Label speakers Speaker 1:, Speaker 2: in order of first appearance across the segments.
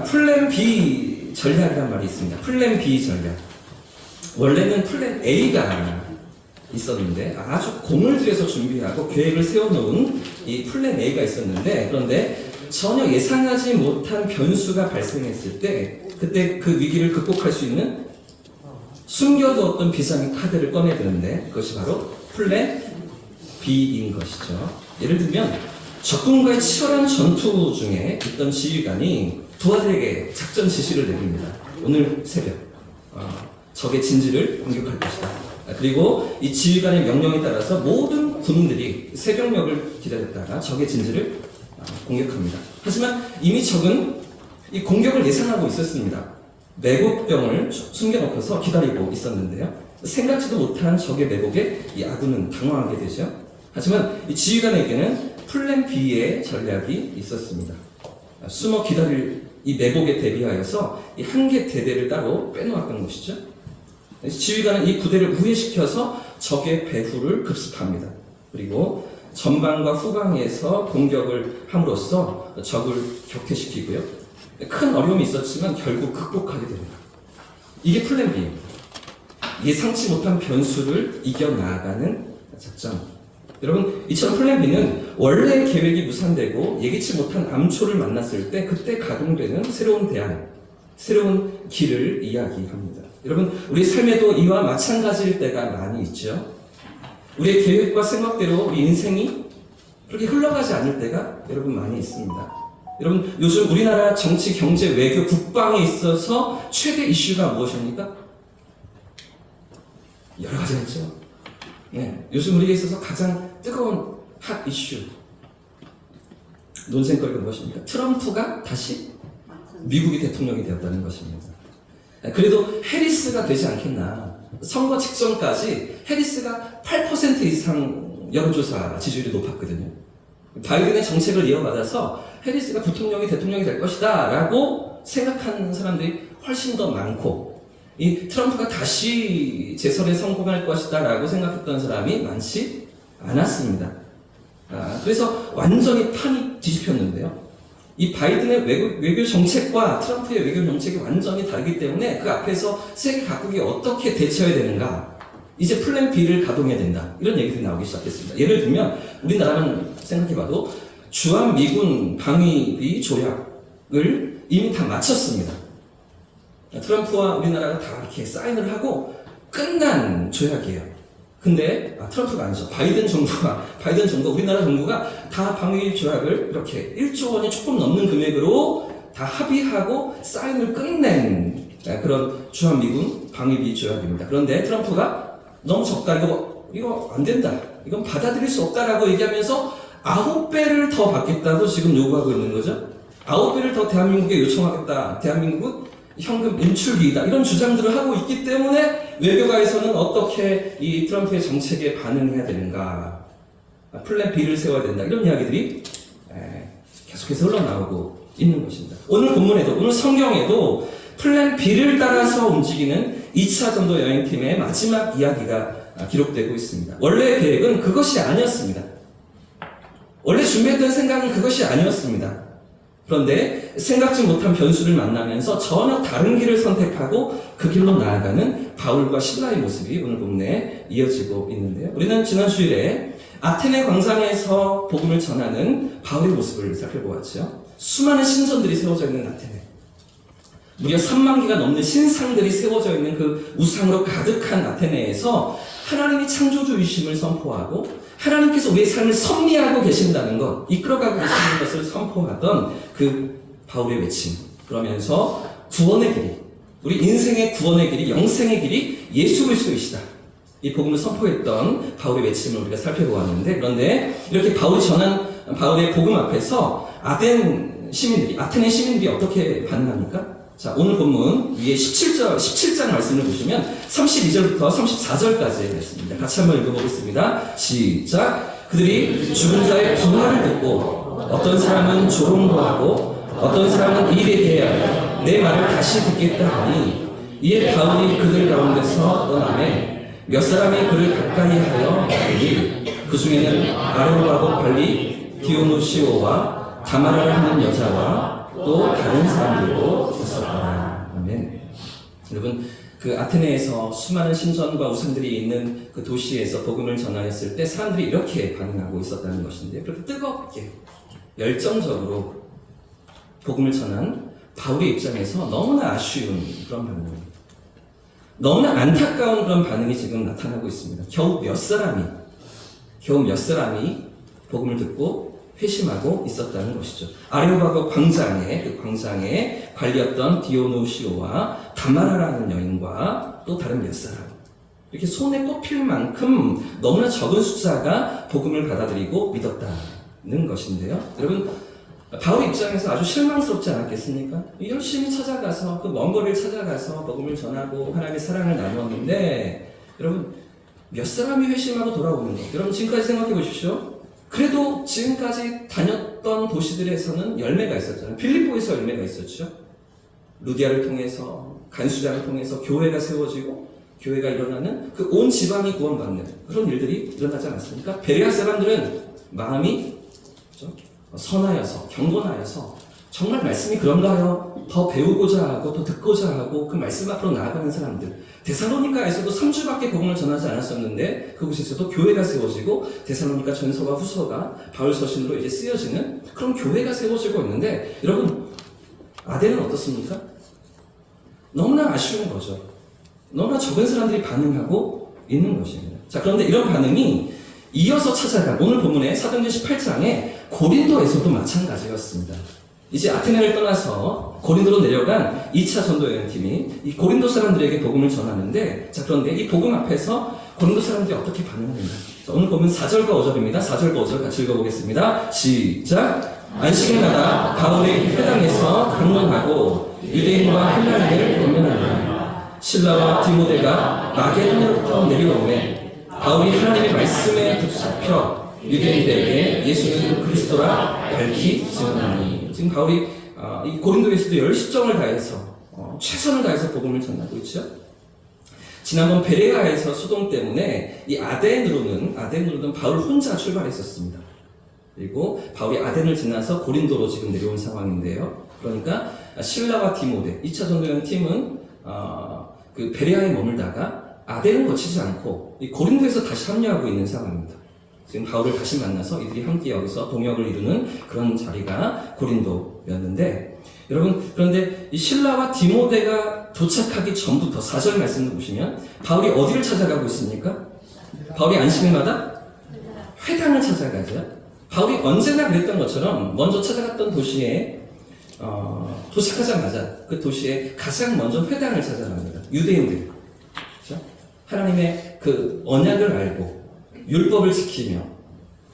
Speaker 1: 플랜 B 전략이란 말이 있습니다. 플랜 B 전략. 원래는 플랜 A가 있었는데 아주 공을 들여서 준비하고 계획을 세워놓은 이 플랜 A가 있었는데, 그런데 전혀 예상하지 못한 변수가 발생했을 때 그때 그 위기를 극복할 수 있는 숨겨두었던 비상의 카드를 꺼내드는데 그것이 바로 플랜 B인 것이죠. 예를 들면 적군과의 치열한 전투 중에 있던 지휘관이 부하들에게 작전 지시를 내립니다. 오늘 새벽 적의 진지를 공격할 것이다. 그리고 이 지휘관의 명령에 따라서 모든 군인들이 새벽녘을 기다렸다가 적의 진지를 공격합니다. 하지만 이미 적은 이 공격을 예상하고 있었습니다. 매복병을 숨겨놓고서 기다리고 있었는데요. 생각지도 못한 적의 매복에 이 아군은 당황하게 되죠. 하지만 이 지휘관에게는 플랜 B의 전략이 있었습니다. 숨어 기다릴 이 매복에 대비하여서 이 한 개 대대를 따로 빼놓았던 것이죠. 지휘관은 이 부대를 우회시켜서 적의 배후를 급습합니다. 그리고 전방과 후방에서 공격을 함으로써 적을 격퇴시키고요. 큰 어려움이 있었지만 결국 극복하게 됩니다. 이게 플랜 B입니다. 예상치 못한 변수를 이겨나가는 작전. 여러분, 이처럼 플랜 B는 원래 계획이 무산되고 예기치 못한 암초를 만났을 때 그때 가동되는 새로운 대안, 새로운 길을 이야기합니다. 여러분, 우리 삶에도 이와 마찬가지일 때가 많이 있죠. 우리의 계획과 생각대로 우리 인생이 그렇게 흘러가지 않을 때가 여러분 많이 있습니다. 여러분, 요즘 우리나라 정치, 경제, 외교, 국방에 있어서 최대 이슈가 무엇입니까? 여러 가지가 있죠. 네, 요즘 우리에게 있어서 가장 뜨거운 핫 이슈, 논쟁거리가 무엇입니까? 트럼프가 다시 미국의 대통령이 되었다는 것입니다. 그래도 해리스가 되지 않겠나. 선거 직전까지 해리스가 8% 이상 여론조사 지지율이 높았거든요. 바이든의 정책을 이어받아서 해리스가 대통령이 될 것이다 라고 생각하는 사람들이 훨씬 더 많고, 이 트럼프가 다시 재선에 성공할 것이다 라고 생각했던 사람이 많지 않았습니다. 그래서 완전히 판이 뒤집혔는데요. 이 바이든의 외교 정책과 트럼프의 외교 정책이 완전히 다르기 때문에 그 앞에서 세계 각국이 어떻게 대처해야 되는가, 이제 플랜 B를 가동해야 된다, 이런 얘기들이 나오기 시작했습니다. 예를 들면 우리나라는 생각해봐도 주한미군 방위비 조약을 이미 다 마쳤습니다. 트럼프와 우리나라가 다 이렇게 사인을 하고 끝난 조약이에요. 근데 트럼프가 아니죠. 바이든 정부가 우리나라 정부가 다 방위 조약을 이렇게 1조 원이 조금 넘는 금액으로 다 합의하고 사인을 끝낸 그런 주한미군 방위비 조약입니다. 그런데 트럼프가 너무 적다, 이거 안 된다, 이건 받아들일 수 없다라고 얘기하면서 9배를 더 받겠다고 지금 요구하고 있는 거죠. 9배를 더 대한민국에 요청하겠다, 대한민국 현금 인출기이다, 이런 주장들을 하고 있기 때문에 외교가에서는 어떻게 이 트럼프의 정책에 반응해야 되는가, 플랜 B를 세워야 된다, 이런 이야기들이 계속해서 흘러나오고 있는 것입니다. 오늘 본문에도, 오늘 성경에도 플랜 B를 따라서 움직이는 2차 전도 여행팀의 마지막 이야기가 기록되고 있습니다. 원래 계획은 그것이 아니었습니다. 원래 준비했던 생각은 그것이 아니었습니다. 그런데 생각지 못한 변수를 만나면서 전혀 다른 길을 선택하고 그 길로 나아가는 바울과 실라의 모습이 오늘 본문에 이어지고 있는데요. 우리는 지난 주일에 아테네 광장에서 복음을 전하는 바울의 모습을 살펴보았죠. 수많은 신전들이 세워져 있는 아테네, 무려 3만 개가 넘는 신상들이 세워져 있는 그 우상으로 가득한 아테네에서 하나님이 창조주이심을 선포하고 하나님께서 우리의 삶을 섭리하고 계신다는 것, 이끌어가고 계시는 것을 선포하던 그 바울의 외침, 그러면서 구원의 길이, 우리 인생의 구원의 길이, 영생의 길이 예수 그리스도이시다, 이 복음을 선포했던 바울의 외침을 우리가 살펴보았는데, 그런데 이렇게 바울이 전한 바울의 복음 앞에서 아테네 시민들이 어떻게 반응합니까? 자, 오늘 본문 위에 17장 말씀을 보시면 32절부터 34절까지의 말씀입니다. 같이 한번 읽어보겠습니다. 시작. 그들이 죽은 자의 부활을 듣고 어떤 사람은 조롱도 하고 어떤 사람은 일에 대하여 내 말을 다시 듣겠다 하니, 이에 바울이 그들 가운데서 떠나매 몇 사람이 그를 가까이 하여 말하니, 그 중에는 아르바고 관리 디오노시오와 다마라를 하는 여자와 또 다른 사람들도 있었더라. 아멘. 여러분, 그 아테네에서 수많은 신전과 우상들이 있는 그 도시에서 복음을 전하였을 때 사람들이 이렇게 반응하고 있었다는 것인데, 그렇게 뜨겁게 열정적으로 복음을 전한 바울의 입장에서 너무나 아쉬운 그런 반응입니다. 너무나 안타까운 그런 반응이 지금 나타나고 있습니다. 겨우 몇 사람이 복음을 듣고 회심하고 있었다는 것이죠. 아레오바고 광장에, 그 광장에 관리였던 디오노시오와 다마라라는 여인과 또 다른 몇 사람, 이렇게 손에 꼽힐 만큼 너무나 적은 숫자가 복음을 받아들이고 믿었다는 것인데요. 여러분, 바울 입장에서 아주 실망스럽지 않았겠습니까? 열심히 찾아가서, 그 먼 거리를 찾아가서 복음을 전하고 하나님의 사랑을 나누었는데, 여러분, 몇 사람이 회심하고 돌아오는 것, 여러분 지금까지 생각해 보십시오. 그래도 지금까지 다녔던 도시들에서는 열매가 있었잖아요. 빌립보에서 열매가 있었죠. 루디아를 통해서, 간수장을 통해서 교회가 세워지고 교회가 일어나는, 그 온 지방이 구원받는 그런 일들이 일어나지 않았습니까? 베레아 사람들은 마음이 선하여서, 경건하여서 정말 말씀이 그런가요? 더 배우고자 하고 더 듣고자 하고 그 말씀 앞으로 나아가는 사람들. 데살로니가에서도 3주밖에 복음을 전하지 않았었는데 그곳에서도 교회가 세워지고 데살로니가 전서와 후서가 바울 서신으로 이제 쓰여지는 그런 교회가 세워지고 있는데, 여러분, 아덴은 어떻습니까? 너무나 아쉬운 거죠. 너무나 적은 사람들이 반응하고 있는 것입니다. 자, 그런데 이런 반응이 이어서 찾아간 오늘 본문의 사도행전 18장에 고린도에서도 마찬가지였습니다. 이제 아테네를 떠나서 고린도로 내려간 2차 전도 여행팀이 이 고린도 사람들에게 복음을 전하는데, 자, 그런데 이 복음 앞에서 고린도 사람들이 어떻게 반응하는가? 자, 오늘 보면 4절과 5절입니다. 4절과 5절 같이 읽어보겠습니다. 시작! 안식일마다 바울의 회당에서 강론하고 유대인과 헬라인을 권면하니라. 실라와 디모데가 마게도냐로부터 내려오매 바울이 하나님의 말씀에 붙잡혀 유대인들에게 예수는 그리스도라 밝히 증언하니. 지금 바울이 이 고린도에서도 열심정을 다해서 최선을 다해서 복음을 전하고 있죠. 지난번 베레아에서 소동 때문에 이 아덴으로는 바울 혼자 출발했었습니다. 그리고 바울이 아덴을 지나서 고린도로 지금 내려온 상황인데요. 그러니까 실라와 디모데 2차 전도여행 팀은 그 베레아에 머물다가 아덴을 거치지 않고 이 고린도에서 다시 합류하고 있는 상황입니다. 지금 바울을 다시 만나서 이들이 함께 여기서 동역을 이루는 그런 자리가 고린도였는데, 여러분, 그런데 이 실라와 디모데가 도착하기 전부터 4절 말씀을 보시면 바울이 어디를 찾아가고 있습니까? 바울이 안식일마다 회당을 찾아가죠. 바울이 언제나 그랬던 것처럼 먼저 찾아갔던 도시에 도착하자마자 그 도시에 가장 먼저 회당을 찾아갑니다. 유대인들, 그렇죠? 하나님의 그 언약을 알고 율법을 지키며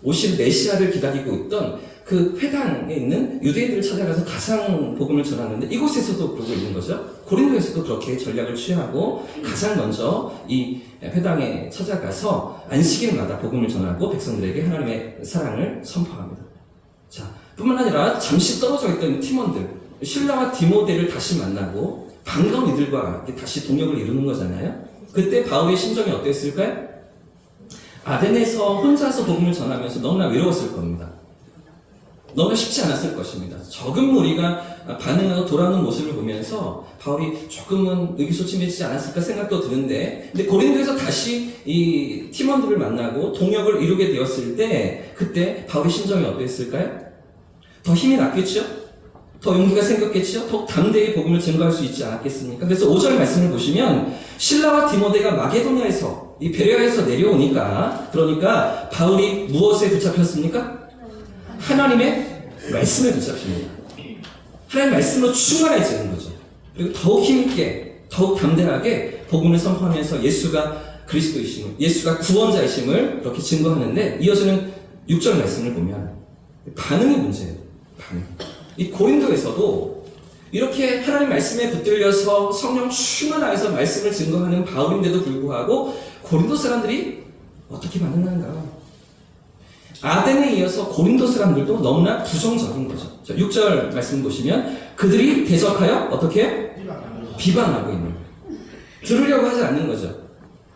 Speaker 1: 오실 메시아를 기다리고 있던 그 회당에 있는 유대인들을 찾아가서 가상 복음을 전하는데, 이곳에서도 그러고 있는 거죠. 고린도에서도 그렇게 전략을 취하고 가장 먼저 이 회당에 찾아가서 안식일마다 복음을 전하고 백성들에게 하나님의 사랑을 선포합니다. 자, 뿐만 아니라 잠시 떨어져 있던 팀원들, 실라와 디모데를 다시 만나고 반가운 이들과 다시 동역을 이루는 거잖아요. 그때 바울의 심정이 어땠을까요? 아덴에서 혼자서 복음을 전하면서 너무나 외로웠을 겁니다. 너무나 쉽지 않았을 것입니다. 적은 무리가 반응하고 돌아오는 모습을 보면서 바울이 조금은 의기소침해지지 않았을까 생각도 드는데, 근데 고린도에서 다시 이 팀원들을 만나고 동역을 이루게 되었을 때 그때 바울의 심정이 어땠을까요? 더 힘이 났겠죠? 더 용기가 생겼겠죠? 더 담대히 복음을 증거할 수 있지 않았겠습니까? 그래서 5절 말씀을 보시면 실라와 디모데가 마게도냐에서 이 베레아에서 내려오니까, 그러니까 바울이 무엇에 붙잡혔습니까? 하나님의 말씀에 붙잡힙니다. 하나님의 말씀으로 충만해지는 거죠. 그리고 더욱 힘있게, 더욱 담대하게 복음을 선포하면서 예수가 그리스도이심을, 예수가 구원자이심을 그렇게 증거하는데, 이어지는 6절 말씀을 보면 반응이 문제예요. 반응. 이 고린도에서도 이렇게 하나님 말씀에 붙들려서 성령 충만하여서 말씀을 증거하는 바울인데도 불구하고 고린도 사람들이 어떻게 반응하는가? 아덴에 이어서 고린도 사람들도 너무나 부정적인 거죠. 자, 6절 말씀 보시면 그들이 대적하여 어떻게 해요? 비방하고 있는 거예요. 들으려고 하지 않는 거죠.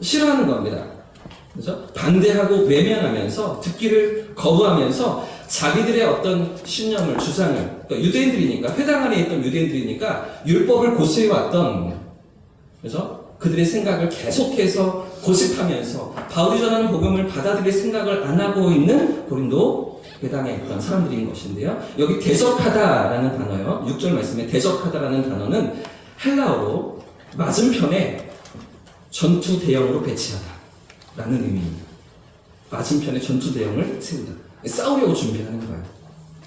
Speaker 1: 싫어하는 겁니다. 그렇죠? 반대하고 외면하면서 듣기를 거부하면서 자기들의 어떤 신념을, 주장을 그러니까 유대인들이니까, 회당 안에 있던 유대인들이니까 율법을 고수해왔던, 그죠? 그들의 생각을 계속해서 고집하면서 바울이 전하는 복음을 받아들일 생각을 안 하고 있는 고린도 회당에 있던 사람들인 것인데요. 여기 대적하다라는 단어요. 6절 말씀에 대적하다라는 단어는 헬라어로 맞은편에 전투 대형으로 배치하다라는 의미입니다. 맞은편에 전투 대형을 세우다. 싸우려고 준비하는 거예요.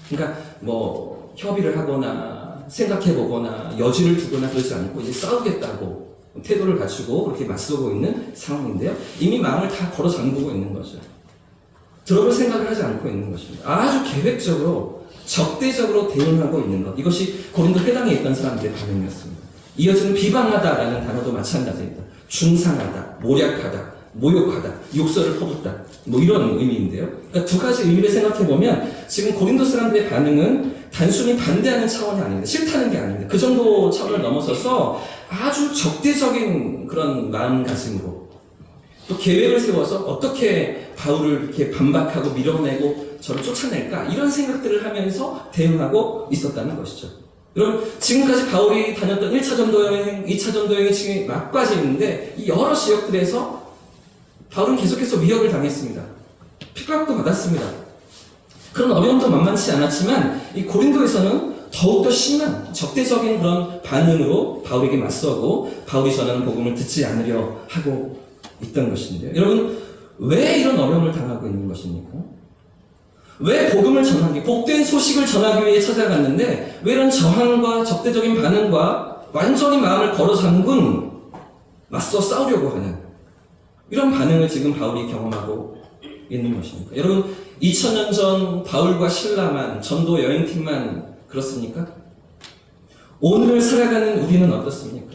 Speaker 1: 그러니까 뭐 협의를 하거나 생각해보거나 여지를 두거나 그러지 않고 이제 싸우겠다고 태도를 갖추고 그렇게 맞서고 있는 상황인데요. 이미 마음을 다 걸어 잠그고 있는 거죠. 들어볼 생각을 하지 않고 있는 것입니다. 아주 계획적으로 적대적으로 대응하고 있는 것. 이것이 고린도 회당에 있던 사람들의 반응이었습니다. 이어지는 비방하다라는 단어도 마찬가지입니다. 중상하다, 모략하다, 모욕하다, 욕설을 퍼붓다, 뭐 이런 의미인데요. 그러니까 두 가지 의미를 생각해보면 지금 고린도 사람들의 반응은 단순히 반대하는 차원이 아닙니다. 싫다는 게 아닙니다. 그 정도 차원을 넘어서서 아주 적대적인 그런 마음가짐으로 또 계획을 세워서 어떻게 바울을 이렇게 반박하고 밀어내고 저를 쫓아낼까 이런 생각들을 하면서 대응하고 있었다는 것이죠. 여러분 지금까지 바울이 다녔던 1차 전도 여행, 2차 전도 여행이 지금 막바지 있는데 이 여러 지역들에서 바울은 계속해서 위협을 당했습니다. 핍박도 받았습니다. 그런 어려움도 만만치 않았지만 이 고린도에서는 더욱더 심한 적대적인 그런 반응으로 바울에게 맞서고 바울이 전하는 복음을 듣지 않으려 하고 있던 것인데요. 여러분 왜 이런 어려움을 당하고 있는 것입니까? 왜 복음을 전하기, 복된 소식을 전하기 위해 찾아갔는데 왜 이런 저항과 적대적인 반응과 완전히 마음을 걸어 잠근 맞서 싸우려고 하는 이런 반응을 지금 바울이 경험하고 있는 것입니까? 여러분 2000년 전 바울과 실라만 전도 여행팀만 그렇습니까? 오늘을 살아가는 우리는 어떻습니까?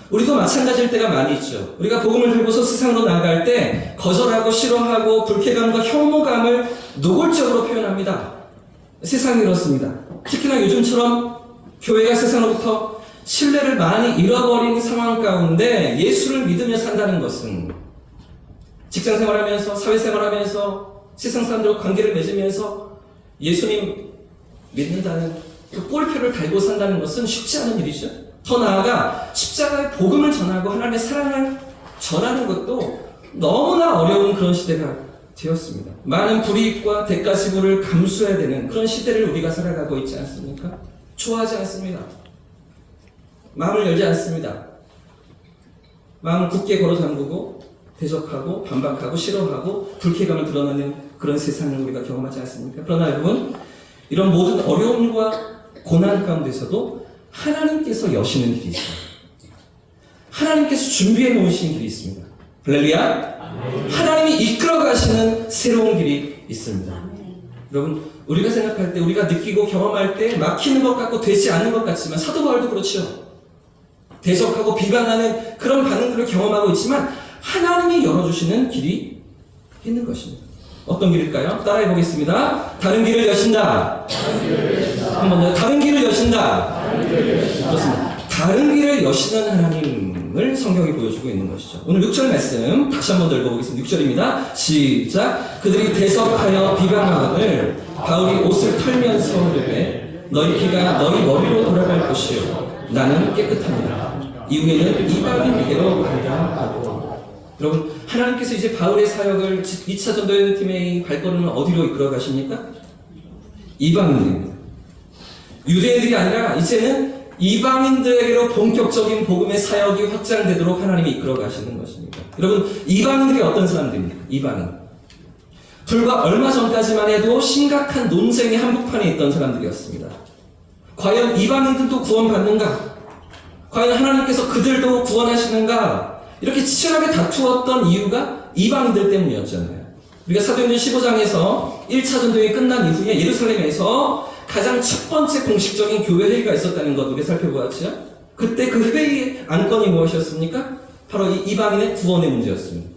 Speaker 1: 우리도 마찬가지일 때가 많이 있죠. 우리가 복음을 들고서 세상으로 나아갈 때 거절하고 싫어하고 불쾌감과 혐오감을 노골적으로 표현합니다. 세상이 그렇습니다. 특히나 요즘처럼 교회가 세상으로부터 신뢰를 많이 잃어버린 상황 가운데 예수를 믿으며 산다는 것은 직장 생활하면서 사회생활하면서 세상 사람들과 관계를 맺으면서 예수님 믿는다는 그 꼬리표를 달고 산다는 것은 쉽지 않은 일이죠. 더 나아가 십자가의 복음을 전하고 하나님의 사랑을 전하는 것도 너무나 어려운 그런 시대가 되었습니다. 많은 불이익과 대가 지불을 감수해야 되는 그런 시대를 우리가 살아가고 있지 않습니까? 좋아하지 않습니다. 마음을 열지 않습니다. 마음을 굳게 걸어 잠그고 대적하고 반박하고 싫어하고 불쾌감을 드러내는 그런 세상을 우리가 경험하지 않습니까? 그러나 여러분 이런 모든 어려움과 고난 가운데서도 하나님께서 여시는 길이 있어요. 하나님께서 준비해 놓으신 길이 있습니다. 할렐루야. 하나님이 이끌어 가시는 새로운 길이 있습니다. 여러분 우리가 생각할 때 우리가 느끼고 경험할 때 막히는 것 같고 되지 않는 것 같지만 사도 바울도 그렇죠. 대적하고 비방하는 그런 반응들을 경험하고 있지만 하나님이 열어주시는 길이 있는 것입니다. 어떤 길일까요? 따라해 보겠습니다. 다른 길을 여신다. 한 번 더. 다른 길을 여신다. 그렇습니다. 다른 길을 여시는 하나님을 성경이 보여주고 있는 것이죠. 오늘 6절 말씀 다시 한 번 더 읽어보겠습니다. 6절입니다. 시작. 그들이 대적하여 비방하거늘 바울이 옷을 털면서 이르되 너희 피가 너희 머리로 돌아갈 것이요 나는 깨끗합니다. 이후에는 이방인에게로 가리라 하고. 여러분 하나님께서 이제 바울의 사역을 2차 전도여행팀의 발걸음을 어디로 이끌어 가십니까? 이방인들입니다. 유대인들이 아니라 이제는 이방인들에게로 본격적인 복음의 사역이 확장되도록 하나님이 이끌어 가시는 것입니다. 여러분 이방인들이 어떤 사람들입니까? 이방인. 불과 얼마 전까지만 해도 심각한 논쟁의 한복판에 있던 사람들이었습니다. 과연 이방인들도 구원받는가? 과연 하나님께서 그들도 구원하시는가? 이렇게 치열하게 다투었던 이유가 이방인들 때문이었잖아요. 우리가 사도행전 15장에서 1차 전도행이 끝난 이후에 예루살렘에서 가장 첫 번째 공식적인 교회 회의가 있었다는 것 우리가 살펴보았죠. 그때 그 회의의 안건이 무엇이었습니까? 바로 이 이방인의 구원의 문제였습니다.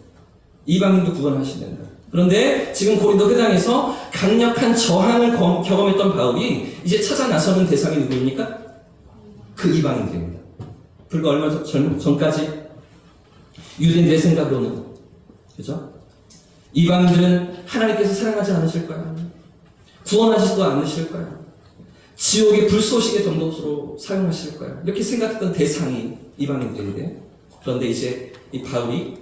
Speaker 1: 이방인도 구원하시는가. 그런데 지금 고린도 회당에서 강력한 저항을 경험했던 바울이 이제 찾아 나서는 대상이 누구입니까? 그 이방인들입니다. 불과 얼마 전까지 유대인들의 생각으로는 그죠? 이방인들은 하나님께서 사랑하지 않으실까요? 구원하지도 않으실까요? 지옥의 불쏘시개 정도로 사용하실까요? 이렇게 생각했던 대상이 이방인들인데, 그런데 이제 이 바울이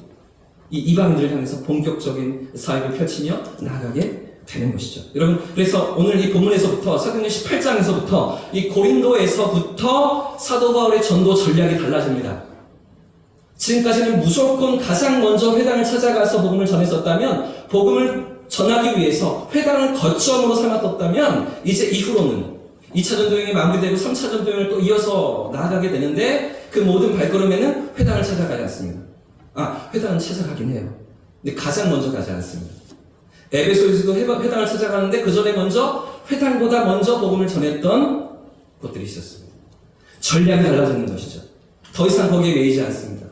Speaker 1: 이 이방인들을 향해서 본격적인 사역을 펼치며 나아가게 되는 것이죠. 여러분, 그래서 오늘 이 본문에서부터 사도행전 18장에서부터 이 고린도에서부터 사도 바울의 전도 전략이 달라집니다. 지금까지는 무조건 가장 먼저 회당을 찾아가서 복음을 전했었다면, 복음을 전하기 위해서 회당을 거점으로 삼았었다면, 이제 이후로는 2차 전도여행이 마무리되고 3차 전도여행을 또 이어서 나아가게 되는데, 그 모든 발걸음에는 회당을 찾아가지 않습니다. 회당은 찾아가긴 해요. 근데 가장 먼저 가지 않습니다. 에베소에서도 회당을 찾아가는데 그 전에 먼저 회당보다 먼저 복음을 전했던 곳들이 있었습니다. 전략이 달라지는 것이죠. 더 이상 거기에 매이지 않습니다.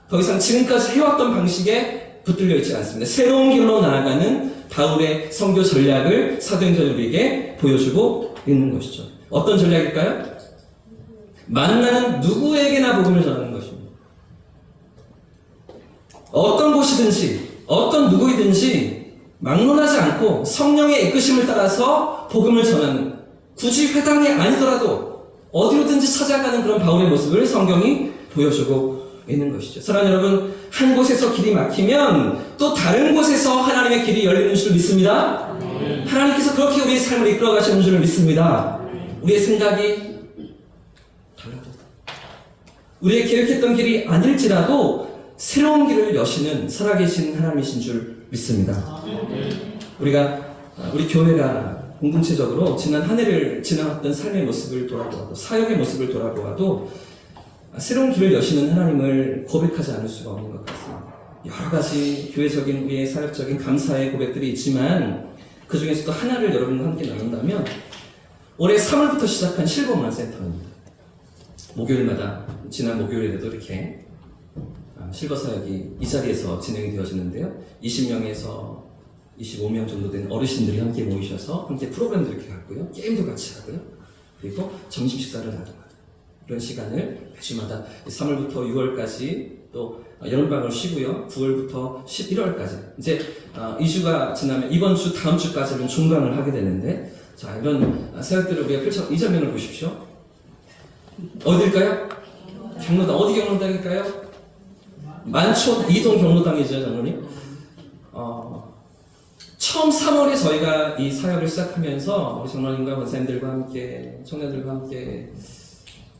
Speaker 1: 더 이상 지금까지 해왔던 방식에 붙들려 있지 않습니다. 새로운 길로 나아가는 바울의 선교 전략을 사도행전이 우리에게 보여주고 있는 것이죠. 어떤 전략일까요? 만나는 누구에게나 복음을 전하는 것입니다. 어떤 곳이든지 어떤 누구이든지 막론하지 않고 성령의 이끄심을 따라서 복음을 전하는, 굳이 회당이 아니더라도 어디로든지 찾아가는 그런 바울의 모습을 성경이 보여주고 있는 것이죠. 사랑하는 여러분, 한 곳에서 길이 막히면 또 다른 곳에서 하나님의 길이 열리는 줄 믿습니다. 하나님께서 그렇게 우리의 삶을 이끌어 가시는 줄 믿습니다. 우리의 생각이 달라도, 우리의 계획했던 길이 아닐지라도 새로운 길을 여시는 살아계신 하나님이신 줄 믿습니다. 우리 교회가 공동체적으로 지난 한 해를 지나왔던 삶의 모습을 돌아보아도, 사역의 모습을 돌아보아도 새로운 길을 여시는 하나님을 고백하지 않을 수가 없는 것 같습니다. 여러 가지 교회적인 우리의 사역적인 감사의 고백들이 있지만 그 중에서도 하나를 여러분과 함께 나눈다면 올해 3월부터 시작한 실버문 센터입니다. 목요일마다, 지난 목요일에도 이렇게 실버 사역이 이 자리에서 진행이 되어지는데요. 20명에서 25명 정도 된 어르신들이 함께 모이셔서 함께 프로그램도 이렇게 갖고요. 게임도 같이 하고요. 그리고 점심 식사를 나누고 이런 시간을 매주마다 3월부터 6월까지 또 여름방을 쉬고요. 9월부터 11월까지 이제 2주가 지나면 이번 주 다음 주까지는 종강을 하게 되는데, 자, 이런 사역들을 우리가 펼쳐, 이 장면을 보십시오. 어딜까요? 경로당. 어디 경로당일까요? 만촌 이동 경로당이죠, 장로님. 처음 3월에 저희가 이 사역을 시작하면서 우리 장로님과 권사님들과 함께, 청년들과 함께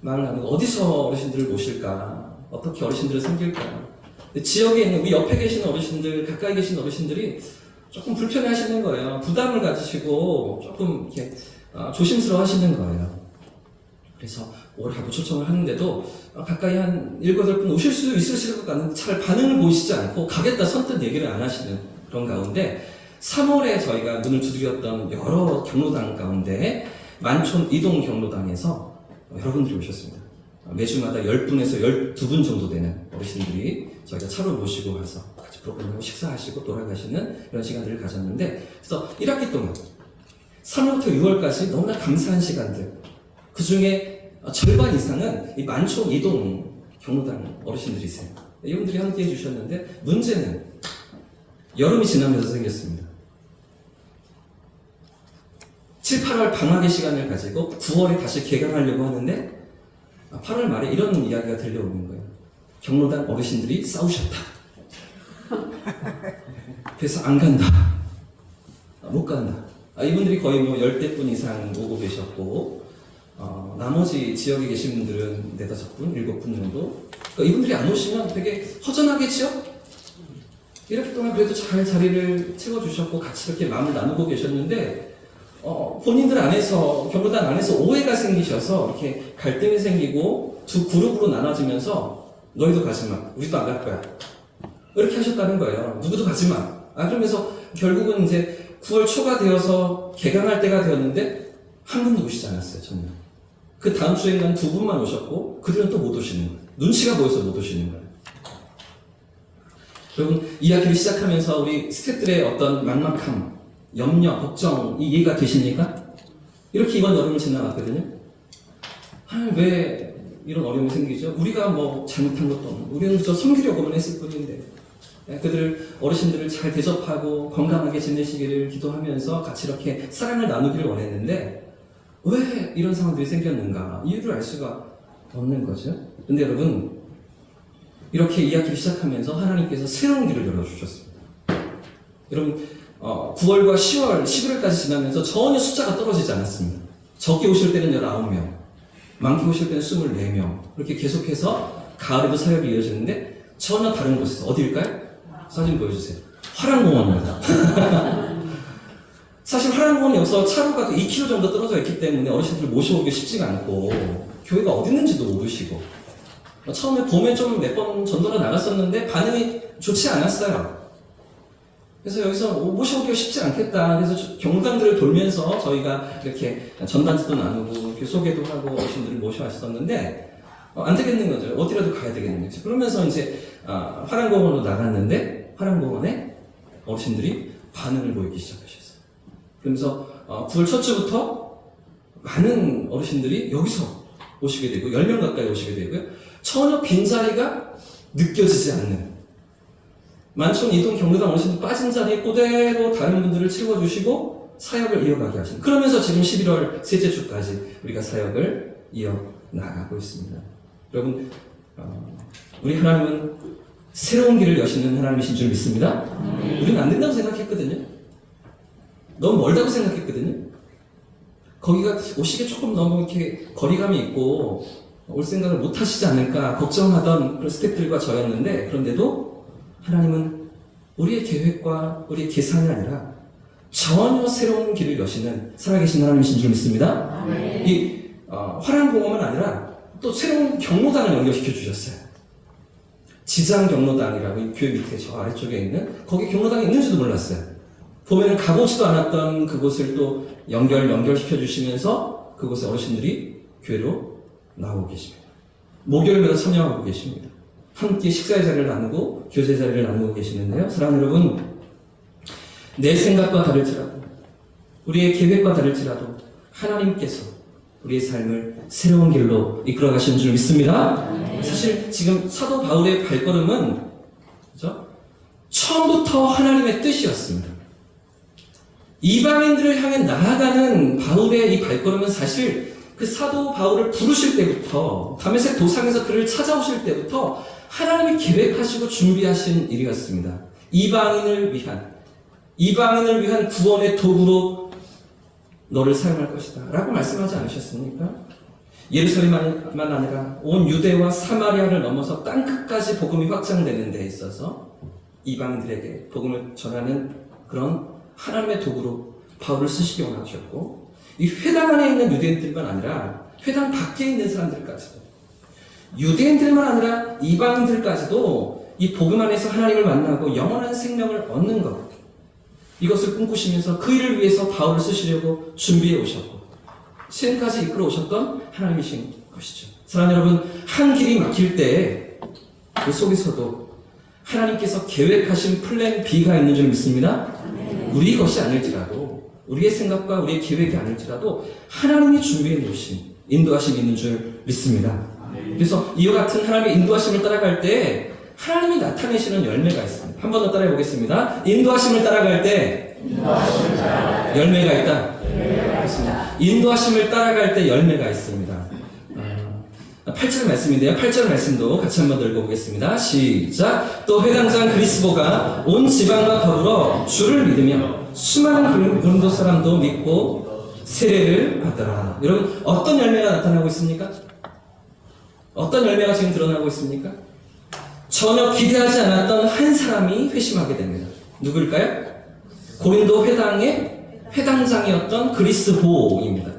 Speaker 1: 말을 나누고 어디서 어르신들을 모실까? 어떻게 어르신들을 섬길까? 지역에 있는 우리 옆에 계신 어르신들, 가까이 계신 어르신들이 조금 불편해 하시는 거예요. 부담을 가지시고 조금 이렇게 조심스러워 하시는 거예요. 그래서 오라고 초청을 하는데도 가까이 한 7, 8분 오실 수 있으실 것 같은데 잘 반응을 보이시지 않고 가겠다 선뜻 얘기를 안 하시는 그런 가운데 3월에 저희가 문을 두드렸던 여러 경로당 가운데 만촌 이동 경로당에서 여러분들이 오셨습니다. 매주마다 10분에서 12분 정도 되는 어르신들이 저희가 차로 모시고 가서 같이 프로그램하고 식사하시고 돌아가시는 이런 시간들을 가졌는데, 그래서 1학기 동안 3월부터 6월까지 너무나 감사한 시간들, 그 중에 절반 이상은 이 만촌 이동 경로당 어르신들이세요. 이분들이 함께 해주셨는데, 문제는 여름이 지나면서 생겼습니다. 7, 8월 방학의 시간을 가지고 9월에 다시 개강하려고 하는데 8월 말에 이런 이야기가 들려오는 거예요. 경로당 어르신들이 싸우셨다. 그래서 안 간다. 못 간다. 이분들이 거의 뭐 10대 분 이상 오고 계셨고, 나머지 지역에 계신 분들은 4, 5분, 7분 정도. 그러니까 이분들이 안 오시면 되게 허전하겠죠? 이렇게 동안 그래도 잘 자리를 채워주셨고 같이 이렇게 마음을 나누고 계셨는데, 본인들 안에서, 경로당 안에서 오해가 생기셔서 이렇게 갈등이 생기고 두 그룹으로 나눠지면서 너희도 가지 마, 우리도 안 갈 거야, 이렇게 하셨다는 거예요. 누구도 가지 마. 그러면서 결국은 이제 9월 초가 되어서 개강할 때가 되었는데 한 분도 오시지 않았어요, 전혀. 그 다음 주에는 2분만 오셨고 그들은 또 못 오시는 거예요. 눈치가 보여서 못 오시는 거예요. 여러분, 이야기를 시작하면서 우리 스태프들의 어떤 막막함, 염려, 걱정이 이해가 되십니까? 이렇게 이번 여름을 지나왔거든요. 왜 이런 어려움이 생기죠? 우리가 뭐 잘못한 것도 없고 우리는 저 섬기려고만 했을 뿐인데, 그들 어르신들을 잘 대접하고 건강하게 지내시기를 기도하면서 같이 이렇게 사랑을 나누기를 원했는데 왜 이런 상황들이 생겼는가? 이유를 알 수가 없는 거죠. 근데 여러분, 이렇게 이야기를 시작하면서 하나님께서 새로운 길을 열어주셨습니다. 여러분, 9월과 10월, 11월까지 지나면서 전혀 숫자가 떨어지지 않았습니다. 적게 오실 때는 19명, 많게 오실 때는 24명, 그렇게 계속해서 가을에도 사역이 이어지는데 전혀 다른 곳에서, 어디일까요? 사진 보여주세요. 화랑공원입니다. 사실 화랑공원 여기서 차로가 2km 정도 떨어져 있기 때문에 어르신들을 모셔오기 쉽지가 않고 교회가 어디 있는지도 모르시고 처음에 봄에 좀 몇 번 전도로 나갔었는데 반응이 좋지 않았어요. 그래서 여기서 모셔오기가 쉽지 않겠다. 그래서 경당들을 돌면서 저희가 이렇게 전단지도 나누고 이렇게 소개도 하고 어르신들을 모셔왔었는데 안 되겠는 거죠. 어디라도 가야 되겠는 거죠. 그러면서 이제 화랑공원으로 나갔는데 화랑공원에 어르신들이 반응을 보이기 시작하셨어요. 그러면서 9월 첫 주부터 많은 어르신들이 여기서 오시게 되고 10명 가까이 오시게 되고요. 전혀 빈자리가 느껴지지 않는 만촌 이동 경로당 어르신들 빠진 자리에 그대로 다른 분들을 채워주시고 사역을 이어가게 하시는, 그러면서 지금 11월 셋째 주까지 우리가 사역을 이어나가고 있습니다. 여러분, 우리 하나님은 새로운 길을 여시는 하나님이신 줄 믿습니다. 우리는 안 된다고 생각했거든요. 너무 멀다고 생각했거든요. 거기가 오시기 조금 너무 이렇게 거리감이 있고 올 생각을 못 하시지 않을까 걱정하던 그런 스태프들과 저였는데, 그런데도 하나님은 우리의 계획과 우리의 계산이 아니라 전혀 새로운 길을 여시는 살아계신 하나님이신 줄 믿습니다. 이 화랑공원은 아니라 또 새로운 경로당을 연결시켜 주셨어요. 지장 경로당이라고 이 교회 밑에 저 아래쪽에 있는 거기 경로당이 있는지도 몰랐어요. 보면은 가보지도 않았던 그곳을 또 연결시켜 주시면서 그곳에 어르신들이 교회로 나오고 계십니다. 목요일마다 참여하고 계십니다. 함께 식사의 자리를 나누고 교제 자리를 나누고 계시는데요. 사랑하는 여러분, 내 생각과 다를지라도 우리의 계획과 다를지라도 하나님께서 우리의 삶을 새로운 길로 이끌어 가시는 줄 믿습니다. 사실 지금 사도 바울의 발걸음은 그렇죠? 처음부터 하나님의 뜻이었습니다. 이방인들을 향해 나아가는 바울의 이 발걸음은 사실 그 사도 바울을 부르실 때부터 다메섹 도상에서 그를 찾아오실 때부터 하나님이 계획하시고 준비하신 일이었습니다. 이방인을 위한 구원의 도구로 너를 사용할 것이다 라고 말씀하지 않으셨습니까? 예루살렘만 아니라 온 유대와 사마리아를 넘어서 땅끝까지 복음이 확장되는 데 있어서 이방인들에게 복음을 전하는 그런 하나님의 도구로 바울을 쓰시기 원하셨고, 이 회당 안에 있는 유대인들만 아니라 회당 밖에 있는 사람들까지도, 유대인들만 아니라 이방인들까지도 이 복음 안에서 하나님을 만나고 영원한 생명을 얻는 것, 이것을 꿈꾸시면서 그 일을 위해서 바울을 쓰시려고 준비해 오셨고 지금까지 이끌어 오셨던 하나님이신 것이죠. 사랑하는 여러분, 한 길이 막힐 때 그 속에서도 하나님께서 계획하신 플랜 B가 있는 줄 믿습니다. 우리 것이 아닐지라도, 우리의 생각과 우리의 계획이 아닐지라도 하나님이 준비해 놓으신 인도하심이 있는 줄 믿습니다. 그래서 이와 같은 하나님의 인도하심을 따라갈 때 하나님이 나타내시는 열매가 있습니다. 한 번 더 따라해 보겠습니다. 인도하심을 따라갈 때 열매가 있다. 그렇습니다. 인도하심을 따라갈 때 열매가 있습니다. 8절 말씀인데요. 8절 말씀도 같이 한번 읽어보겠습니다. 시작. 또 회당장 그리스보가 온 지방과 더불어 주를 믿으며 수많은 고린도 사람도 믿고 세례를 받더라. 여러분, 어떤 열매가 나타나고 있습니까? 어떤 열매가 지금 드러나고 있습니까? 전혀 기대하지 않았던 한 사람이 회심하게 됩니다. 누구일까요? 고린도 회당의 회당장이었던 그리스보입니다.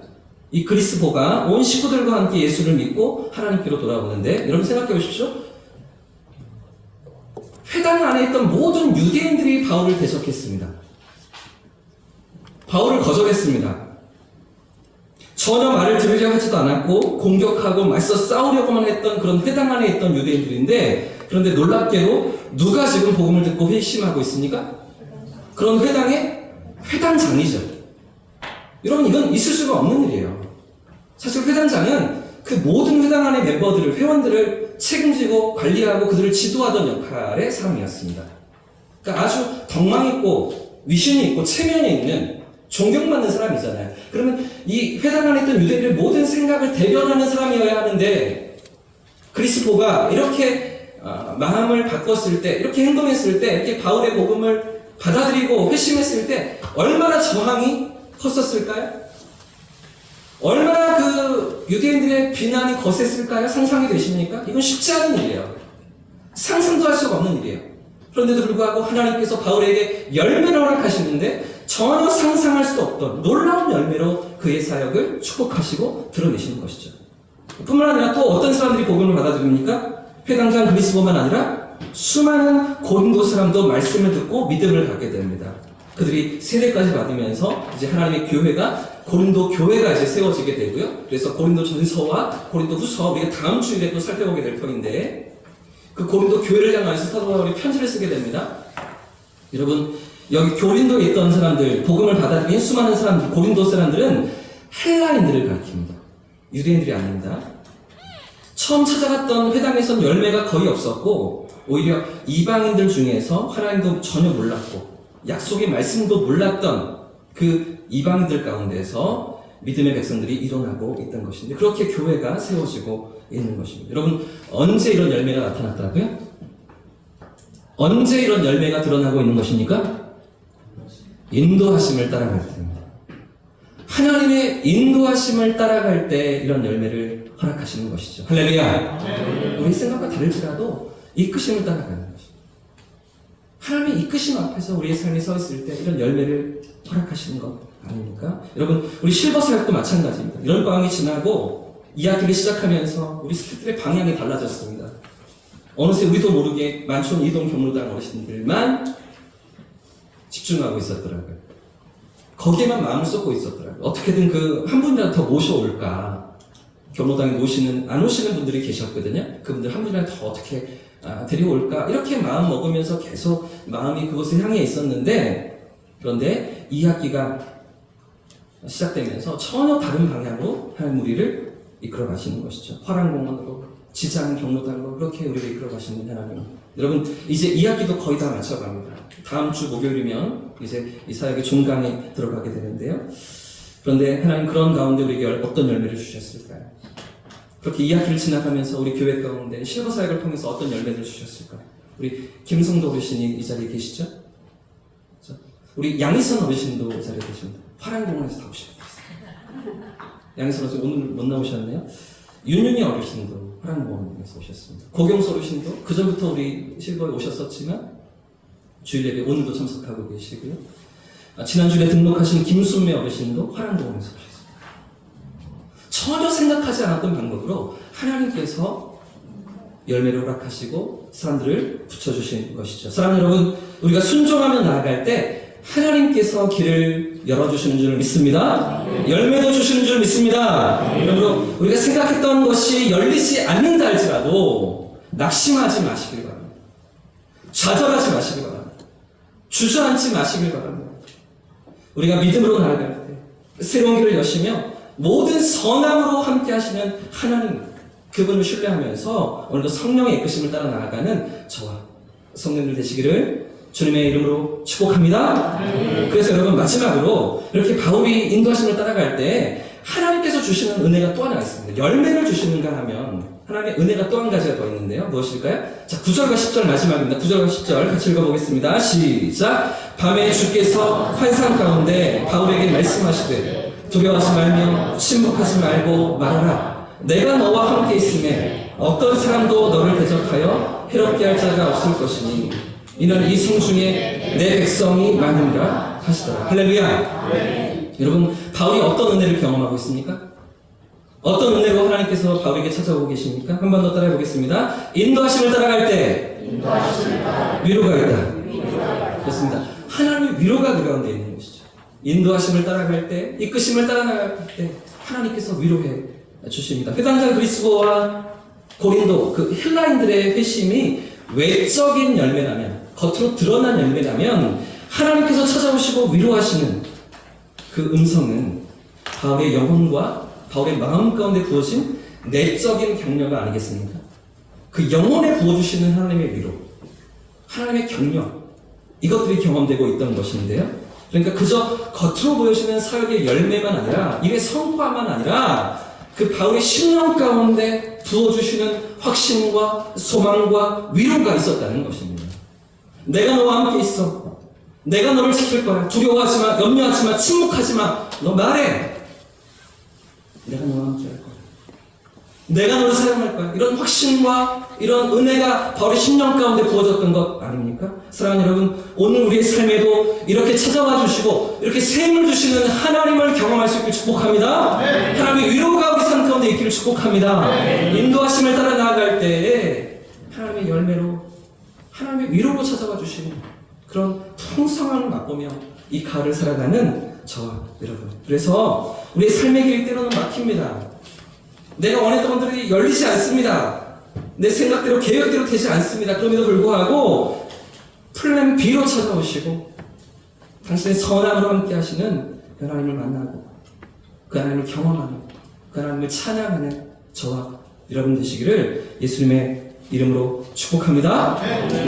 Speaker 1: 이 그리스보가 온 식구들과 함께 예수를 믿고 하나님께로 돌아오는데, 여러분 생각해 보십시오. 회당 안에 있던 모든 유대인들이 바울을 대적했습니다. 바울을 거절했습니다. 전혀 말을 들으려 하지도 않았고 공격하고 맞서 싸우려고만 했던 그런 회당 안에 있던 유대인들인데, 그런데 놀랍게도 누가 지금 복음을 듣고 회심하고 있습니까? 그런 회당의 회당장이죠. 여러분, 이건 있을 수가 없는 일이에요. 사실 회당장은 그 모든 회당 안의 멤버들을, 회원들을 책임지고 관리하고 그들을 지도하던 역할의 사람이었습니다. 그러니까 아주 덕망 있고 위신이 있고 체면이 있는 존경받는 사람이잖아요. 그러면 이 회당 안에 있던 유대인들의 모든 생각을 대변하는 사람이어야 하는데 그리스포가 이렇게 마음을 바꿨을 때, 이렇게 행동했을 때, 이렇게 바울의 복음을 받아들이고 회심했을 때 얼마나 저항이 컸었을까요? 얼마나 그 유대인들의 비난이 거셌을까요? 상상이 되십니까? 이건 쉽지 않은 일이에요. 상상도 할 수가 없는 일이에요. 그런데도 불구하고 하나님께서 바울에게 열매를 허락하시는데 전혀 상상할 수도 없던 놀라운 열매로 그의 사역을 축복하시고 드러내시는 것이죠. 뿐만 아니라 또 어떤 사람들이 복음을 받아들입니까? 회당장 그리스도만 아니라 수많은 고린도 사람도 말씀을 듣고 믿음을 갖게 됩니다. 그들이 세례까지 받으면서 이제 하나님의 교회가 고린도 교회가 이제 세워지게 되고요. 그래서 고린도 전서와 고린도 후서 우리가 다음 주일에 또 살펴보게 될 터인데 그 고린도 교회를 향해서 사도 바울이 편지를 쓰게 됩니다. 여러분 여기 고린도에 있던 사람들, 복음을 받아들인 수많은 사람들, 고린도 사람들은 헬라인들을 가리킵니다. 유대인들이 아닙니다. 처음 찾아갔던 회당에선 열매가 거의 없었고 오히려 이방인들 중에서 하나님도 전혀 몰랐고 약속의 말씀도 몰랐던 그 이방인들 가운데서 믿음의 백성들이 일어나고 있던 것인데 그렇게 교회가 세워지고 있는 것입니다. 여러분 언제 이런 열매가 나타났다고요? 언제 이런 열매가 드러나고 있는 것입니까? 인도하심을 따라갈 때입니다. 하나님의 인도하심을 따라갈 때 이런 열매를 허락하시는 것이죠. 할렐루야! 우리 생각과 다를지라도 이끄심을 따라가는 것입니다. 하나님의 이끄심 앞에서 우리의 삶이 서 있을 때 이런 열매를 허락하시는 것 아닙니까? 여러분 우리 실버 사역도 마찬가지입니다. 이런 방황이 지나고 이야기를 시작하면서 우리 스태프들의 방향이 달라졌습니다. 어느새 우리도 모르게 만촌 이동 경로당 어르신들만 집중하고 있었더라고요. 거기에만 마음을 쏟고 있었더라고요. 어떻게든 그 한 분이라도 더 모셔올까. 경로당에 안 오시는 분들이 계셨거든요. 그분들 한 분이라도 더 어떻게 데려올까. 이렇게 마음 먹으면서 계속 마음이 그곳을 향해 있었는데 그런데 2학기가 시작되면서 전혀 다른 방향으로 하나님 우리를 이끌어 가시는 것이죠. 화랑공원으로, 지장 경로당으로 그렇게 우리를 이끌어 가시는 하나님. 여러분 이제 2학기도 거의 다 마쳐갑니다. 다음 주 목요일이면 이제 이 사역의 종강에 들어가게 되는데요. 그런데 하나님 그런 가운데 우리에게 어떤 열매를 주셨을까요? 그렇게 2학기를 지나가면서 우리 교회 가운데 실버 사역을 통해서 어떤 열매를 주셨을까요? 우리 김성도 어르신이 이 자리에 계시죠? 우리 양희선 어르신도 이 자리에 계십니다. 화랑공원에서 다 오시고 계세요. 양희선 어르신 오늘 못 나오셨네요. 윤윤희 어르신도 화랑공원에서 오셨습니다. 고경수 어르신도 그 전부터 우리 실버에 오셨었지만 주일 예배 오늘도 참석하고 계시고요. 지난주에 등록하신 김순매 어르신도 화랑공원에서 오셨습니다. 전혀 생각하지 않았던 방법으로 하나님께서 열매를 허락하시고 사람들을 붙여주신 것이죠. 사랑 여러분, 우리가 순종하며 나아갈 때 하나님께서 길을 열어주시는 줄 믿습니다. 열매도 주시는 줄 믿습니다. 그러므로 우리가 생각했던 것이 열리지 않는다 할지라도 낙심하지 마시길 바랍니다. 좌절하지 마시길 바랍니다. 주저앉지 마시길 바랍니다. 우리가 믿음으로 나아갈 때 새로운 길을 여시며 모든 선함으로 함께 하시는 하나님 그분을 신뢰하면서 오늘도 성령의 이끄심을 따라 나아가는 저와 성령들 되시기를 주님의 이름으로 축복합니다. 그래서 여러분 마지막으로 이렇게 바울이 인도하심을 따라갈 때 하나님께서 주시는 은혜가 또 하나 있습니다. 열매를 주시는가 하면 하나님의 은혜가 또 한 가지가 더 있는데요. 무엇일까요? 자, 9절과 10절 마지막입니다. 9절과 10절 같이 읽어보겠습니다. 시작! 밤에 주께서 환상 가운데 바울에게 말씀하시되 두려워하지 말며 침묵하지 말고 말하라. 내가 너와 함께 있음에 어떤 사람도 너를 대적하여 해롭게 할 자가 없을 것이니 이는 이 성중에 내 백성이 많으니라 하시더라. 할렐루야. 여러분 바울이 어떤 은혜를 경험하고 있습니까? 어떤 은혜로 하나님께서 바울에게 찾아오고 계십니까? 한 번 더 따라해 보겠습니다. 인도하심을 따라갈 때 위로가 있다. 그렇습니다. 하나님의 위로가 그 가운데 있는 것이죠. 인도하심을 따라갈 때, 이끄심을 따라 나갈 때 하나님께서 위로해 주십니다. 회당장 그리스도와 고린도 그 헬라인들의 회심이 외적인 열매라면, 겉으로 드러난 열매라면 하나님께서 찾아오시고 위로하시는 그 음성은 바울의 영혼과 바울의 마음 가운데 부어진 내적인 격려가 아니겠습니까? 그 영혼에 부어주시는 하나님의 위로, 하나님의 격려, 이것들이 경험되고 있던 것인데요. 그러니까 그저 겉으로 보여지는 사역의 열매만 아니라 일의 성과만 아니라 그 바울의 심령 가운데 부어주시는 확신과 소망과 위로가 있었다는 것입니다. 내가 너와 함께 있어. 내가 너를 지킬 거야. 두려워하지 마. 염려하지 마. 침묵하지 마. 너 말해. 내가 너와 함께 할 거야. 내가 너를 사랑할 거야. 이런 확신과 이런 은혜가 바울의 심령 가운데 부어졌던 것 아닙니까? 사랑하는 여러분, 오늘 우리의 삶에도 이렇게 찾아와 주시고 이렇게 샘을 주시는 하나님을 경험할 수 있기를 축복합니다. 네. 하나님의 위로가 우리 삶 가운데 있기를 축복합니다. 네. 인도하심을 따라 나아갈 때에 하나님의 열매로 하나님의 위로로 찾아와 주시는 그런 풍성함을 맛보며 이 가을을 살아가는 저와 여러분, 그래서 우리의 삶의 길 때로는 막힙니다. 내가 원했던 것들이 열리지 않습니다. 내 생각대로 계획대로 되지 않습니다. 그럼에도 불구하고 플랜 B로 찾아오시고 당신의 선함으로 함께 하시는 그 하나님을 만나고 그 하나님을 경험하는 그 하나님을 찬양하는 저와 여러분 되시기를 예수님의 이름으로 축복합니다.